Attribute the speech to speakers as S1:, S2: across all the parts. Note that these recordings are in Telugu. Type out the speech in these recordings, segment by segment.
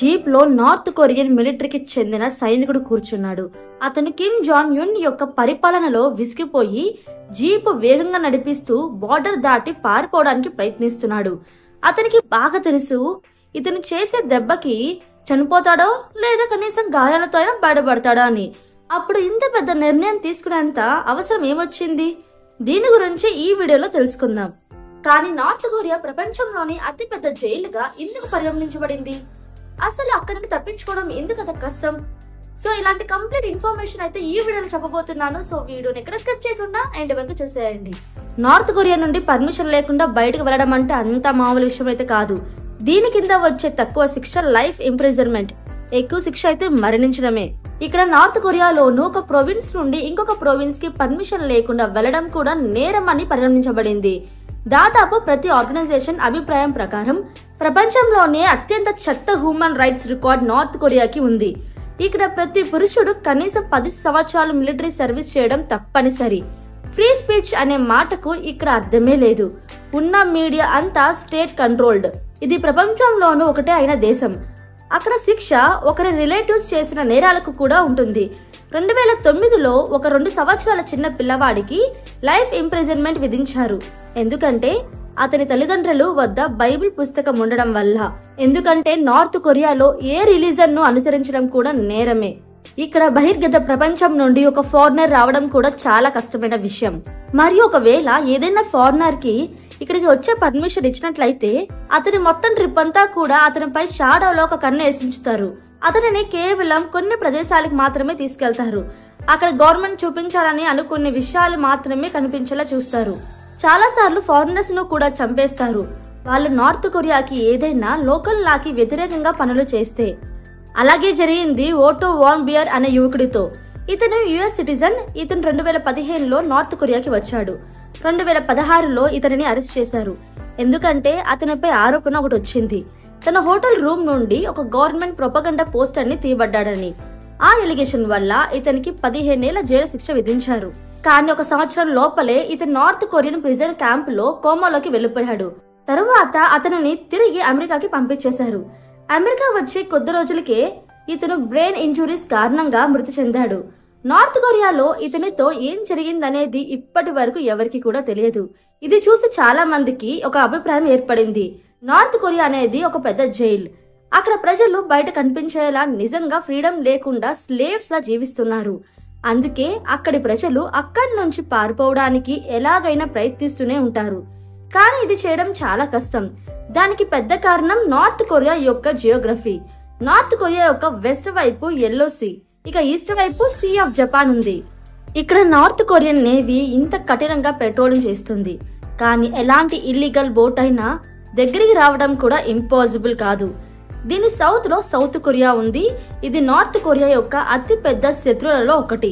S1: జీప్ లో నార్త్ కొరియన్ మిలిటరీకి చెందిన సైనికుడు కూర్చున్నాడు. అతను కిమ్ జాంగ్ యున్ యొక్క పరిపాలనలో విసిగిపోయి జీప్ వేగంగా నడిపిస్తూ బార్డర్ దాటి పారిపోవడానికి ప్రయత్నిస్తున్నాడు. అతనికి బాగా తెలుసు ఇతను చేసే దెబ్బకి చనిపోతాడో లేదా కనీసం గాయాలతో అయినా బయటపడతాడో అని. అప్పుడు ఇంత పెద్ద నిర్ణయం తీసుకునేంత అవసరం ఏమొచ్చింది? దీని గురించి ఈ వీడియోలో తెలుసుకుందాం. కానీ నార్త్ కొరియా ప్రపంచంలోని అతిపెద్ద జైలుగా ఎందుకు పరిగణించబడింది? అసలు అక్కడి నుండి తప్పించుకోవడం ఎందుకు అంత కష్టం? సో ఇలాంటి కంప్లీట్ ఇన్ఫర్మేషన్ అయితే ఈ వీడియోలో చెప్పబోతున్నాను. సో వీడియోని ఎక్కడ స్కిప్ చేయకుండా ఎండ్ వరకు చూసేయండి. నార్త్ కొరియా నుండి పర్మిషన్ లేకుండా బయటకు వెళ్ళడం అంటే అంత మామూలు విషయం అయితే కాదు. దీని కింద వచ్చే తక్కువ శిక్ష లైఫ్ ఇంప్రిజన్మెంట్, ఎక్కువ శిక్ష అయితే మరణించడమే. ఇక్కడ నార్త్ కొరియాలోను ఒక ప్రొవిన్స్ నుండి ఇంకొక ప్రొవిన్స్ కి పర్మిషన్ లేకుండా వెళ్లడం కూడా నేరం అని పరిగణించబడింది. దాదాపు ప్రతి ఆర్గనైజేషన్ అభిప్రాయం ప్రకారం ప్రపంచంలోనే అత్యంత చెత్త హ్యూమన్ రైట్స్ రికార్డ్ నార్త్ కొరియాకి ఉంది. ఇక్కడ ప్రతి పురుషుడు కనీసం 10 సంవత్సరాలు మిలిటరీ సర్వీస్ చేయడం తప్పనిసరి. ఫ్రీ స్పీచ్ అనే మాటకు ఇక్కడ అర్థమే లేదు. ఉన్న మీడియా అంతా స్టేట్ కంట్రోల్డ్. ఇది ప్రపంచంలోనూ ఒకటే అయిన దేశం. అక్కడ శిక్ష ఒకరి రిలేటివ్స్ చేసిన నేరాలకు కూడా ఉంటుంది. 2009లో ఒక 2 సంవత్సరాల చిన్న పిల్లవాడికి లైఫ్ ఇంప్రిజన్మెంట్ విధించారు. ఎందుకంటే అతని తల్లిదండ్రులు వద్ద బైబిల్ పుస్తకం ఉండడం వల్ల. ఎందుకంటే నార్త్ కొరియాలో ఏ రిలీజన్ ను అనుసరించడం కూడా నేరమే. ఇక్కడ బహిర్గత ప్రపంచం నుండి ఒక ఫారినర్ రావడం కూడా చాలా కష్టమైన విషయం. మరియు ఒకవేళ ఏదైనా ఫారినర్ కి ఇక్కడికి వచ్చే పర్మిషన్ ఇచ్చినట్లయితే అతని మొత్తం ట్రిప్ అంతా కూడా అతనిపై షాడోలో ఒక కన్ను వేసించుతారు. అతనిని కేవలం కొన్ని ప్రదేశాలకు మాత్రమే తీసుకెళ్తారు. అక్కడ గవర్నమెంట్ చూపించాలని అనుకునే విషయాలు మాత్రమే కనిపించేలా చూస్తారు. చాలా సార్లు ఫారినర్స్ ను కూడా చంపేస్తారు వాళ్ళు నార్త్ కొరియాకి ఏదైనా లోకల్ లాకి వ్యతిరేకంగా పనులు చేస్తే. అలాగే జరిగింది ఓటో వాన్ బియర్ అనే యువకుడితో. ఇతను యుఎస్ సిటిజన్. ఇతను 2015లో నార్త్ కొరియాకి వచ్చాడు. 2016లో ఇతనిని అరెస్ట్ చేశారు. ఎందుకంటే అతనిపై ఆరోపణ ఒకటి వచ్చింది. తన హోటల్ రూమ్ నుండి ఒక గవర్నమెంట్ ప్రొపగండా పోస్టర్ ని తీయబడ్డాడని. ఆ ఎలిగేషన్ వల్ల ఇతనికి 15 ఏళ్ల జైలు శిక్ష విధించారు. కానీ 1 సంవత్సరం లోపలే ఇతను నార్త్ కొరియన్ ప్రిజన్ క్యాంప్ లో కోమాలోకి వెళ్లిపోయాడు. తరువాత అతనిని తిరిగి అమెరికాకి పంపించేశారు. అమెరికా వచ్చి కొద్ది రోజులకే ఇతను బ్రెయిన్ ఇంజురీస్ కారణంగా మృతి చెందాడు. నార్త్ కొరియాలో ఇతనితో ఏం జరిగిందనేది ఇప్పటి వరకు ఎవరికి కూడా తెలియదు. ఇది చూసి చాలా మందికి ఒక అభిప్రాయం ఏర్పడింది. నార్త్ కొరియా అనేది ఒక పెద్ద జైల్. అక్కడ ప్రజలు బయట కనిపించేలా నిజంగా ఫ్రీడమ్ లేకుండా స్లేవ్స్ లా జీవిస్తున్నారు. అందుకే అక్కడి ప్రజలు అక్కడి నుంచి పారిపోవడానికి ఎలాగైనా ప్రయత్నిస్తూనే ఉంటారు. కానీ ఇది చేయడం చాలా కష్టం. దానికి పెద్ద కారణం నార్త్ కొరియా యొక్క జియోగ్రఫీ. నార్త్ కొరియా యొక్క వెస్ట్ వైపు ఎల్లో సీ, ఇక ఈస్ట్ వైపు సీ ఆఫ్ జపాన్ ఉంది. ఇక్కడ నార్త్ కొరియన్ నేవీ ఇంత కఠినంగా పెట్రోలింగ్ చేస్తుంది. కానీ ఎలాంటి ఇల్లీగల్ బోట్ అయినా దగ్గరికి రావడం కూడా ఇంపాసిబుల్ కాదు. దీని సౌత్ లో సౌత్ కొరియా ఉంది. ఇది నార్త్ కొరియా యొక్క అతి పెద్ద శత్రువులలో ఒకటి.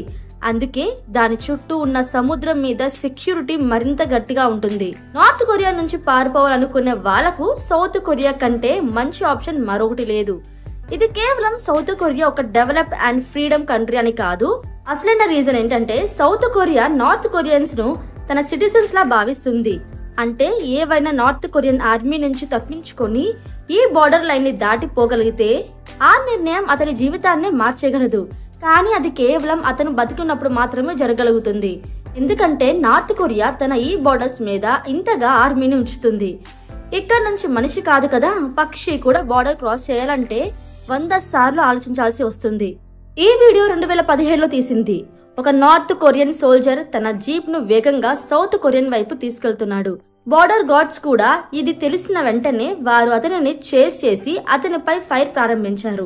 S1: అందుకే దాని చుట్టూ ఉన్న సముద్రం మీద సెక్యూరిటీ మరింత గట్టిగా ఉంటుంది. నార్త్ కొరియా నుంచి పారిపోవాలనుకునే వాళ్లకు సౌత్ కొరియా కంటే మంచి ఆప్షన్ మరొకటి లేదు. ఇది కేవలం సౌత్ కొరియా ఒక డెవలప్ అండ్ ఫ్రీడమ్ కంట్రీ అని కాదు. అసలైన రీజన్ ఏంటంటే సౌత్ కొరియా నార్త్ కొరియన్స్ ను తన సిటిజన్స్ లా భావిస్తుంది. అంటే ఏవైనా నార్త్ కొరియన్ ఆర్మీ నుంచి తప్పించుకొని ఈ బార్డర్ లైన్ ని దాటిపోగలిగితే ఆ నిర్ణయం అతని జీవితాన్ని మార్చేయగలదు. కానీ అది కేవలం అతను బతికున్నప్పుడు మాత్రమే జరగలుగుతుంది. ఎందుకంటే నార్త్ కొరియా తన ఈ బార్డర్స్ మీద ఇంతగా ఆర్మీని ఉంచుతుంది. ఇక్కడ నుంచి మనిషి కాదు కదా, పక్షి కూడా బార్డర్ క్రాస్ చేయాలంటే 100 సార్లు ఆలోచించాల్సి వస్తుంది. ఈ వీడియో 2017లో తీసింది. ఒక నార్త్ కొరియన్ సోల్జర్ తన జీప్ ను వేగంగా సౌత్ కొరియన్ వైపు తీసుకెళ్తున్నాడు. బార్డర్ గార్డ్స్ కూడా ఇది తెలిసిన వెంటనే వారు అతనిని చేస్ చేసి అతనిపై ఫైర్ ప్రారంభించారు.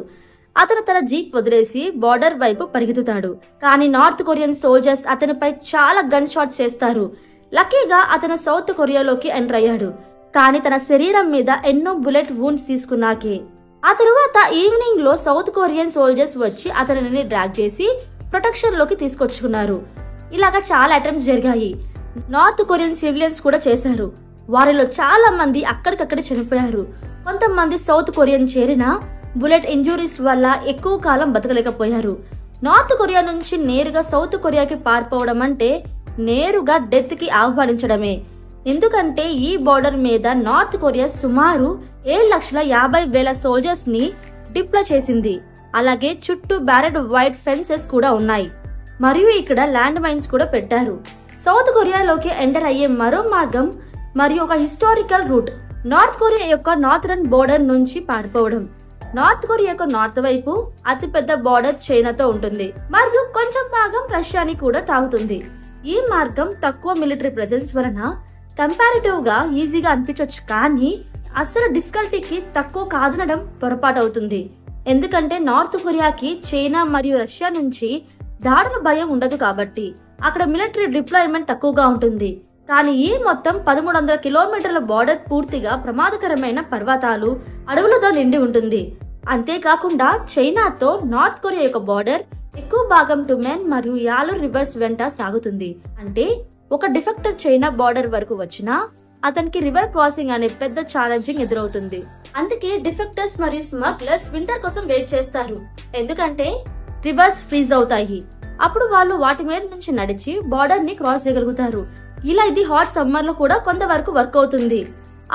S1: అతను తన జీప్ వదిలేసి బార్డర్ వైపు పరిగెత్తుతాడు. కానీ నార్త్ కొరియన్ సోల్జర్స్ అతనిపై చాలా గన్ షాట్స్ చేస్తారు. లక్కీగా అతను సౌత్ కొరియాలోకి ఎంటర్ అయ్యాడు. కానీ తన శరీరం మీద ఎన్నో బుల్లెట్ వూండ్స్ తీసుకున్నాకే. ఆ తరువాత ఈవినింగ్ లో సౌత్ కొరియన్ సోల్జర్స్ వచ్చి అతనిని డ్రాగ్ చేసి ప్రొటెక్షన్ లోకి తీసుకొచ్చుకున్నారు. ఇలాగా చాలా అటెంప్ట్స్ జరిగాయి. నార్త్ కొరియన్ సివిలియన్స్ కూడా చేశారు. వారిలో చాలా మంది అక్కడికక్కడే చనిపోయారు. కొంతమంది సౌత్ కొరియన్ చేరిన బుల్లెట్ ఇంజురీస్ వల్ల ఎక్కువ కాలం బతకలేకపోయారు. నార్త్ కొరియా నుంచి నేరుగా సౌత్ కొరియాకి పారిపోవడం అంటే నేరుగా డెత్ కి ఆహ్వానించడమే. ఎందుకంటే ఈ బోర్డర్ మీద నార్త్ కొరియా సుమారు 7,50,000 సోల్జర్స్ ని డిప్లాయ్ చేసింది. అలాగే చుట్టూ బ్యారెడ్ వైర్ ఫెన్సెస్ కూడా ఉన్నాయి మరియు ఇక్కడ ల్యాండ్ మైన్స్ కూడా పెట్టారు. సౌత్ కొరియాలోకి ఎంటర్ అయ్యే మరో మార్గం మరియు ఒక హిస్టారికల్ రూట్ నార్త్ కొరియా యొక్క నార్థరన్ బోర్డర్ నుంచి పారిపోవడం. నార్త్ కొరియా యొక్క నార్త్ వైపు అతిపెద్ద బోర్డర్ చైనాతో ఉంటుంది మరియు కొంచెం భాగం రష్యాని కూడా తాగుతుంది. ఈ మార్గం తక్కువ మిలిటరీ ప్రెజెన్స్ వలన కంపారిటివ్ గా ఈజీగా అనిపించవచ్చు, కానీ అసలు డిఫికల్టీకి తక్కువ కాదనడం పొరపాటు అవుతుంది. ఎందుకంటే నార్త్ కొరియాకి చైనా మరియు రష్యా నుంచి దాడుల భయం ఉండదు కాబట్టి అక్కడ మిలిటరీ డిప్లాయ్మెంట్ తక్కువగా ఉంటుంది. కానీ ఈ మొత్తం 1300 కిలోమీటర్ల బార్డర్ పూర్తిగా ప్రమాదకరమైన పర్వతాలు, అడవులతో నిండి ఉంటుంది. అంతేకాకుండా చైనాతో నార్త్ కొరియా యొక్క బార్డర్ ఎక్కువ భాగం టుమెన్ మరియు యాలు రివర్స్ వెంట సాగుతుంది. అంటే ఒక డిఫెక్టర్ చైనా బార్డర్ వరకు వచ్చినా అతనికి రివర్ క్రాసింగ్ అనే పెద్ద ఛాలెంజింగ్ ఎదురవుతుంది. అందుకే డిఫెక్టర్స్ మరియు స్మగ్లర్స్ వింటర్ కోసం వెయిట్ చేస్తారు, ఎందుకంటే రివర్స్ ఫ్రీజ్ అవుతాయి. అప్పుడు వాళ్ళు వాటి మీద నుంచి నడిచి బార్డర్ ని క్రాస్ చేయగలుగుతారు. ఇలా ఇది హాట్ సమ్మర్ లో కూడా కొంతవరకు వర్క్ అవుతుంది.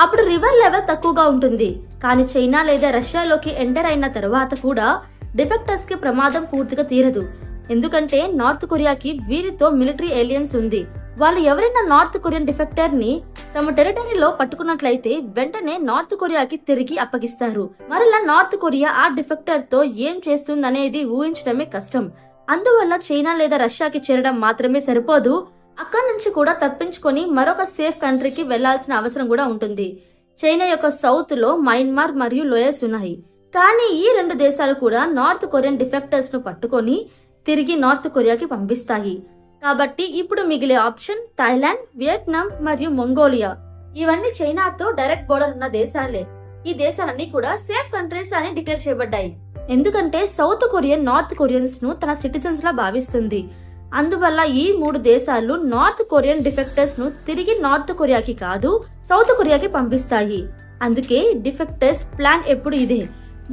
S1: అప్పుడు రివర్ లెవెల్ తక్కువగా ఉంటుంది. కానీ చైనా లేదా రష్యాలోకి ఎంటర్ అయిన తర్వాత కూడా డిఫెక్టర్స్ కి ప్రమాదం పూర్తిగా తీరదు, ఎందుకంటే నార్త్ కొరియాకి వీరితో మిలిటరీ ఏలియన్స్ ఉంది. వాళ్ళు ఎవరైనా నార్త్ కొరియన్ డిఫెక్టర్ ని తమ టెరిటరీలో పట్టుకున్నట్లయితే వెంటనే నార్త్ కొరియాకి తిరిగి అప్పగిస్తారు. మరలా నార్త్ కొరియా ఆ డిఫెక్టర్ తో ఏం చేస్తుందనేది ఊహించడమే కష్టం. అందువల్ల చైనా లేదా రష్యాకి చేరడం మాత్రమే సరిపోదు, అక్కడి నుంచి కూడా తప్పించుకొని మరొక సేఫ్ కంట్రీకి వెళ్లాల్సిన అవసరం కూడా ఉంటుంది. చైనా యొక్క సౌత్ లో మయన్మార్ మరియు లోయస్ ఉన్నాయి. కానీ ఈ రెండు దేశాలు కూడా నార్త్ కొరియన్ డిఫెక్టర్స్ ను పట్టుకొని తిరిగి నార్త్ కొరియాకి పంపిస్తాయి. కాబట్టి ఇప్పుడు మిగిలే ఆప్షన్ థాయిలాండ్, వియత్నాం మరియు మంగోలియా. ఇవన్నీ చైనాతో డైరెక్ట్ బోర్డర్ ఉన్న దేశాలే. ఈ దేశాలన్నీ కూడా సేఫ్ కంట్రీస్ అని డిక్లేర్ చేయబడ్డాయి, ఎందుకంటే సౌత్ కొరియన్ నార్త్ కొరియన్స్ ను తన సిటిజన్స్ లా భావిస్తుంది. అందువల్ల ఈ మూడు దేశాలు నార్త్ కొరియన్ డిఫెక్టర్స్ ను తిరిగి నార్త్ కొరియాకి కాదు, సౌత్ కొరియాకి పంపిస్తాయి. అందుకే డిఫెక్టర్స్ ప్లాన్ ఎప్పుడు ఇదే.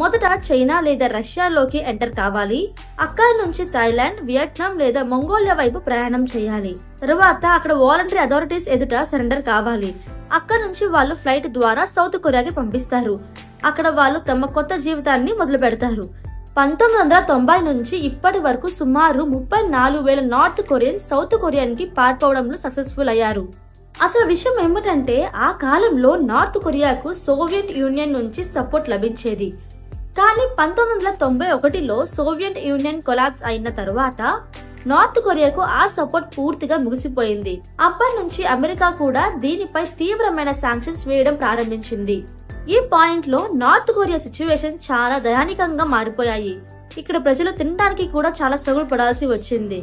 S1: మొదట చైనా లేదా రష్యాలోకి ఎంటర్ కావాలి, అక్కడి నుంచి థాయిలాండ్, వియత్నాం లేదా మంగోలియా వైపు ప్రయాణం చేయాలి. తరువాత అక్కడ వాలంటరీ అథారిటీస్ ఎదుట సరెండర్ కావాలి. అక్కడ నుంచి వాళ్ళు ఫ్లైట్ ద్వారా సౌత్ కొరియాకి పంపిస్తారు. అక్కడ వాళ్ళు తమ కొత్త జీవితాన్ని మొదలు పెడతారు. 1990 నుంచి ఇప్పటి వరకు సుమారు 34,000 నార్త్ కొరియన్ సౌత్ కొరియాకి పారిపోవడంలో సక్సెస్ఫుల్ అయ్యారు. అసలు విషయం ఏమిటంటే ఆ కాలంలో నార్త్ కొరియాకు సోవియట్ యూనియన్ నుంచి సపోర్ట్ లభించేది. కానీ 1991లో సోవియట్ యూనియన్ కొలాప్స్ అయిన తరువాత నార్త్ కొరియాకు ఆ సపోర్ట్ పూర్తిగా ముగిసిపోయింది. అప్పటి నుంచి అమెరికా కూడా దీనిపై తీవ్రమైన శాంక్షన్స్ వేయడం ప్రారంభించింది. ఈ పాయింట్ లో నార్త్ కొరియా సిచ్యువేషన్ చాలా దయానికంగా మారిపోయాయి. ఇక్కడ ప్రజలు తినడానికి కూడా చాలా స్ట్రగుల్ పడాల్సి వచ్చింది.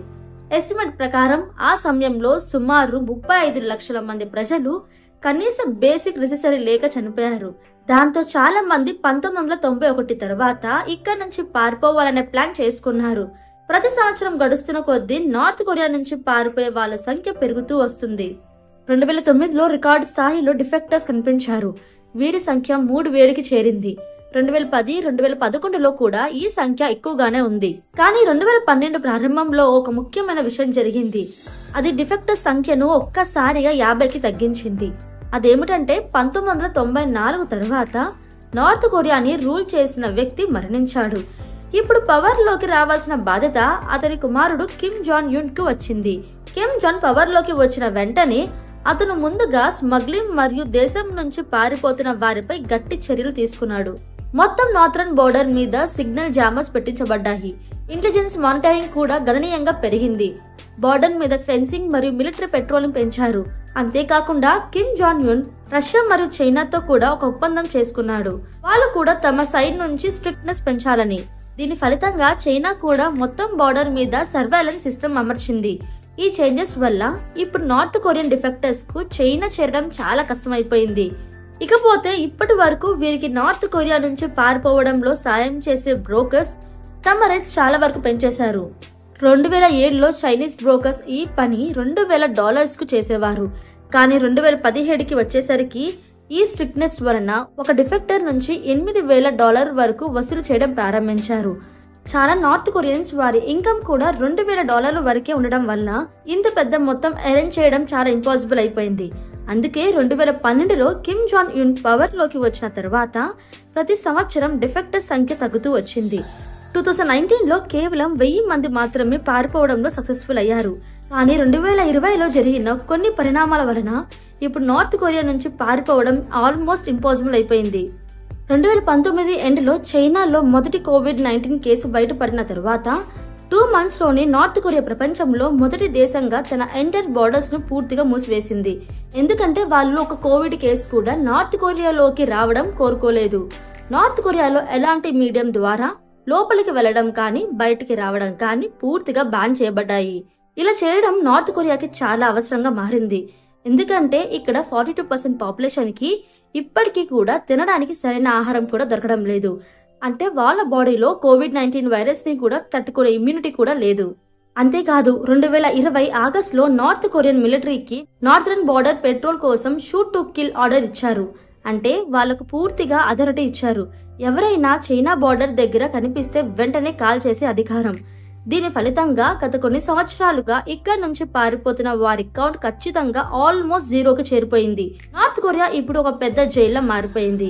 S1: ఎస్టిమేట్ ప్రకారం ఆ సమయంలో సుమారు 35 లక్షల మంది ప్రజలు కనీస బేసిక్ నెసెసరీ లేక చనిపోయారు. దాంతో చాలా మంది 1991 తర్వాత ఇక్కడ నుంచి పారిపోవాలనే ప్లాన్ చేసుకున్నారు. ప్రతి సంవత్సరం గడుస్తున్న కొద్దీ నార్త్ కొరియా నుంచి పారిపోయే వాళ్ళ సంఖ్య పెరుగుతూ వస్తుంది. 2009లో రికార్డు స్థాయిలో డిఫెక్టర్స్ కనిపించారు. వీరి సంఖ్య 3,000కి చేరింది. 2010, 2011లో కూడా ఈ సంఖ్య ఎక్కువగానే ఉంది. కానీ 2012 ప్రారంభంలో ఒక ముఖ్యమైన విషయం జరిగింది. అది డిఫెక్టర్ సంఖ్యను ఒక్కసారిగా 50కి తగ్గించింది. అదేమిటంటే 1994 తర్వాత నార్త్ కొరియాని రూల్ చేసిన వ్యక్తి మరణించాడు. ఇప్పుడు పవర్ లోకి రావాల్సిన బాధ్యత అతని కుమారుడు కిమ్ జాన్ యున్ కు వచ్చింది. కిమ్ జాన్ పవర్ లోకి వచ్చిన వెంటనే అతను ముందుగా స్మగ్లింగ్ మరియు దేశం నుంచి పారిపోతున్న వారిపై గట్టి చర్యలు తీసుకున్నాడు. మొత్తం నార్థరన్ బోర్డర్ మీద సిగ్నల్ జామర్స్ పెట్టించబడ్డాయి. ఇంటెలిజెన్స్ మానిటరింగ్ కూడా గణనీయంగా పెరిగింది. బోర్డర్ మీద ఫెన్సింగ్ మరియు మిలిటరీ పెట్రోలింగ్ పెంచారు. అంతేకాకుండా కిమ్ జాన్ యున్ రష్యా మరియు చైనాతో కూడా ఒక ఒప్పందం చేసుకున్నాడు. వాళ్ళు కూడా తమ సైడ్ నుంచి స్ట్రిక్ట్నెస్ పెంచాలని. దీని ఫలితంగా చైనా కూడా మొత్తం బోర్డర్ మీద సర్వైలెన్స్ సిస్టమ్ అమర్చింది. ఈ చేంజెస్ వల్ల ఇప్పుడు నార్త్ కొరియన్ డిఫెక్టర్స్ కు చైనా చేరడం చాలా కష్టమైపోయింది. ఇకపోతే ఇప్పటి వరకు వీరికి నార్త్ కొరియా నుంచి పారిపోవడంలో సాయం చేసే బ్రోకర్స్ తమ రేట్స్ చాలా వరకు పెంచేశారు. 2007లో చైనీస్ బ్రోకర్స్ ఈ పని $2,000 కు చేసేవారు. కానీ 2017కి వచ్చేసరికి ఈ స్ట్రిక్ట్నెస్ వలన ఒక డిఫెక్టర్ నుంచి $8,000 వరకు వసూలు చేయడం ప్రారంభించారు. చాలా నార్త్ కొరియన్స్ వారి ఇన్కమ్ కూడా $2,000 వరకే ఉండడం వల్ల ఇంత పెద్ద మొత్తం అరేంజ్ చేయడం చాలా ఇంపాసిబుల్ అయిపోయింది. అందుకే 2012లో కిమ్ జాంగ్ యున్ పవర్లోకి వచ్చిన తర్వాత ప్రతి సంవత్సరం డిఫెక్టర్స్ సంఖ్య తగ్గుతూ వచ్చింది. 2019లో కేవలం 1000 మంది మాత్రమే పారిపోవడంలో సక్సెస్ఫుల్ అయ్యారు. కానీ 2020లో జరిగిన కొన్ని పరిణామాల వలన ఇప్పుడు నార్త్ కొరియా నుంచి పారిపోవడం ఆల్మోస్ట్ ఇంపాసిబుల్ అయిపోయింది. 2019 ఎండ్లో చైనాలో మొదటి కోవిడ్-19 కేసు బయటపడిన తర్వాత 2 మంత్స్లోనే నార్త్ కొరియా ప్రపంచంలో మొదటి దేశంగా తన ఎంటైర్ బార్డర్స్ ను పూర్తిగా మూసివేసింది. ఎందుకంటే వాళ్ళు ఒక కోవిడ్ కేసు కూడా నార్త్ కొరియాలోకి రావడం కోరుకోలేదు. నార్త్ కొరియాలో ఎలాంటి మీడియం ద్వారా లోపలికి వెళ్లడం కానీ బయటికి రావడం కానీ పూర్తిగా బ్యాన్ చేయబడ్డాయి. ఇలా చేయడం నార్త్ కొరియాకి చాలా అవసరంగా మారింది. ఎందుకంటే ఇక్కడ 42% పాపులేషన్ కి ఇప్పటికీ కూడా తినడానికి సరైన ఆహారం కూడా దొరకడం లేదు. అంటే వాళ్ళ బాడీలో కోవిడ్-19 వైరస్ ని కూడా తట్టుకునే ఇమ్యూనిటీ కూడా లేదు. అంతేకాదు 2020 ఆగస్టులో నార్త్ కొరియన్ మిలిటరీకి నార్థరన్ బార్డర్ పెట్రోల్ కోసం షూట్ టు కిల్ ఆర్డర్ ఇచ్చారు. అంటే వాళ్లకు పూర్తిగా అథారిటీ ఇచ్చారు. ఎవరైనా చైనా బార్డర్ దగ్గర కనిపిస్తే వెంటనే కాల్ చేసే అధికారం. దీని ఫలితంగా గత కొన్ని సంవత్సరాలుగా ఇక్కడ నుంచి పారిపోతున్న వారి కౌంట్ ఖచ్చితంగా ఆల్మోస్ట్ 0కి చేరిపోయింది. నార్త్ కొరియా ఇప్పుడు ఒక పెద్ద జైల్లో మారిపోయింది.